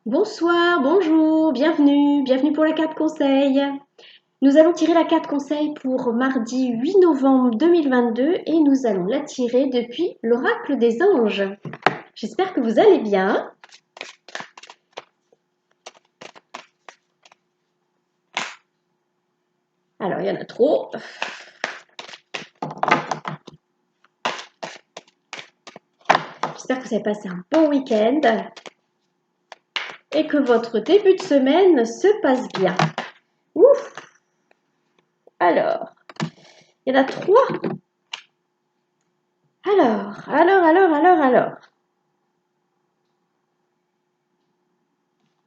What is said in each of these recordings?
Bonsoir, bonjour, bienvenue pour la carte conseil. Nous allons tirer la carte conseil pour mardi 8 novembre 2022 et nous allons la tirer depuis l'oracle des anges. J'espère que vous allez bien. Alors, il y en a trop. J'espère que vous avez passé un bon week-end et que votre début de semaine se passe bien. Ouf! Alors, il y en a trois. Alors.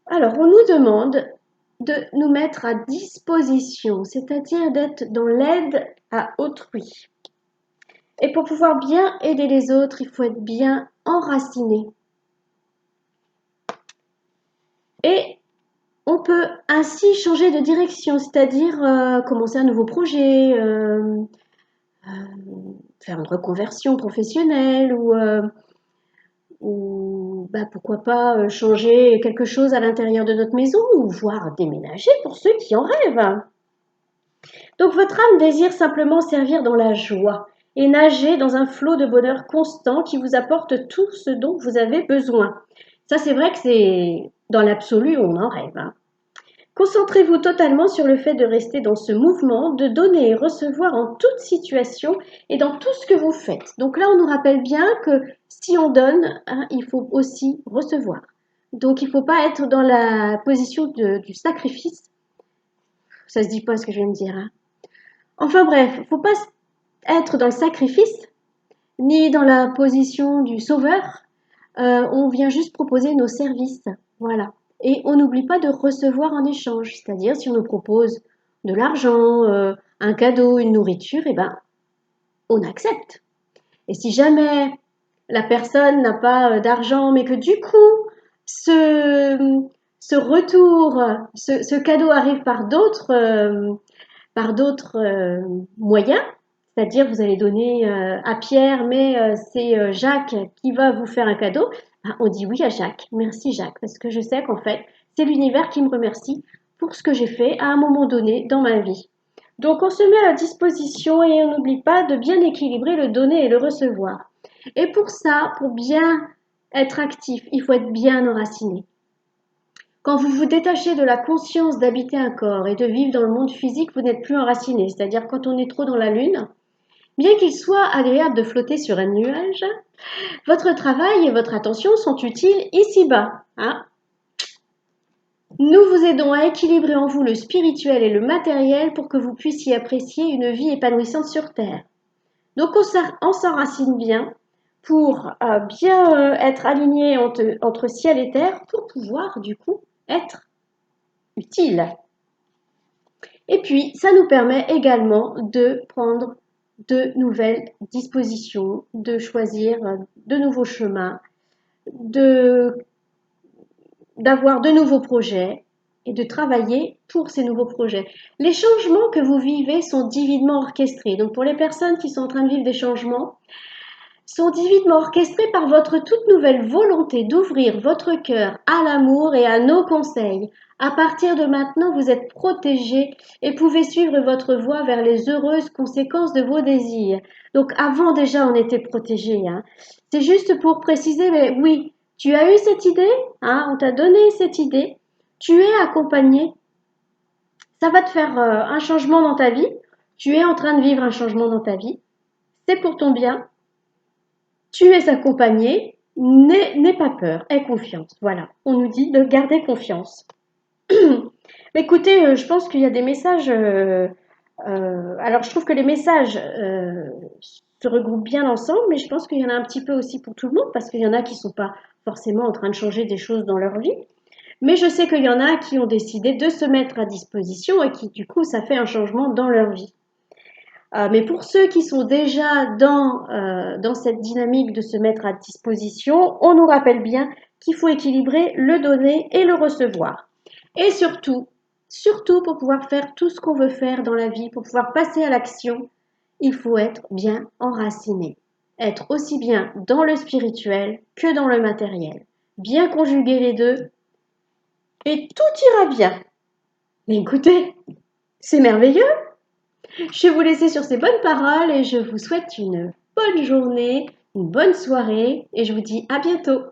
Alors, on nous demande de nous mettre à disposition, c'est-à-dire d'être dans l'aide à autrui. Et pour pouvoir bien aider les autres, il faut être bien enraciné. Et on peut ainsi changer de direction, c'est-à-dire commencer un nouveau projet, faire une reconversion professionnelle ou pourquoi pas changer quelque chose à l'intérieur de notre maison ou voire déménager pour ceux qui en rêvent. Donc votre âme désire simplement servir dans la joie et nager dans un flot de bonheur constant qui vous apporte tout ce dont vous avez besoin. Ça, c'est vrai que c'est dans l'absolu, on en rêve. Concentrez-vous totalement sur le fait de rester dans ce mouvement, de donner et recevoir en toute situation et dans tout ce que vous faites. Donc là, on nous rappelle bien que si on donne, il faut aussi recevoir. Donc il ne faut pas être dans la position du sacrifice. Ça ne se dit pas ce que je viens de dire. Enfin bref, il ne faut pas être dans le sacrifice, ni dans la position du sauveur. On vient juste proposer nos services. Voilà. Et on n'oublie pas de recevoir en échange. C'est-à-dire, si on nous propose de l'argent, un cadeau, une nourriture, eh ben, on accepte. Et si jamais la personne n'a pas d'argent, mais que du coup, ce retour, ce cadeau arrive par d'autres moyens, c'est-à-dire vous allez donner à Pierre, mais c'est Jacques qui va vous faire un cadeau, on dit oui à Jacques. Merci Jacques, parce que je sais qu'en fait, c'est l'univers qui me remercie pour ce que j'ai fait à un moment donné dans ma vie. Donc on se met à la disposition et on n'oublie pas de bien équilibrer le donner et le recevoir. Et pour ça, pour bien être actif, il faut être bien enraciné. Quand vous vous détachez de la conscience d'habiter un corps et de vivre dans le monde physique, vous n'êtes plus enraciné. C'est-à-dire quand on est trop dans la lune, bien qu'il soit agréable de flotter sur un nuage, votre travail et votre attention sont utiles ici-bas. Nous vous aidons à équilibrer en vous le spirituel et le matériel pour que vous puissiez apprécier une vie épanouissante sur Terre. Donc on s'enracine bien pour bien être aligné entre ciel et terre pour pouvoir du coup être utile. Et puis, ça nous permet également de prendre de nouvelles dispositions, de choisir de nouveaux chemins, d'avoir de nouveaux projets et de travailler pour ces nouveaux projets. Les changements que vous vivez sont divinement orchestrés. Donc pour les personnes qui sont en train de vivre des changements, sont divinement orchestrés par votre toute nouvelle volonté d'ouvrir votre cœur à l'amour et à nos conseils. À partir de maintenant, vous êtes protégé et pouvez suivre votre voie vers les heureuses conséquences de vos désirs. Donc avant déjà, on était protégé. C'est juste pour préciser, mais oui, tu as eu cette idée, on t'a donné cette idée, tu es accompagné, ça va te faire un changement dans ta vie, tu es en train de vivre un changement dans ta vie, c'est pour ton bien, tu es accompagné, n'aie pas peur, aie confiance. Voilà, on nous dit de garder confiance. Écoutez, je pense qu'il y a des messages. Alors, je trouve que les messages se regroupent bien ensemble, mais je pense qu'il y en a un petit peu aussi pour tout le monde, parce qu'il y en a qui ne sont pas forcément en train de changer des choses dans leur vie. Mais je sais qu'il y en a qui ont décidé de se mettre à disposition et qui, du coup, ça fait un changement dans leur vie. Mais pour ceux qui sont déjà dans cette dynamique de se mettre à disposition, on nous rappelle bien qu'il faut équilibrer le donner et le recevoir. Et surtout pour pouvoir faire tout ce qu'on veut faire dans la vie, pour pouvoir passer à l'action, il faut être bien enraciné. Être aussi bien dans le spirituel que dans le matériel. Bien conjuguer les deux et tout ira bien. Mais écoutez, c'est merveilleux. Je vais vous laisser sur ces bonnes paroles et je vous souhaite une bonne journée, une bonne soirée et je vous dis à bientôt.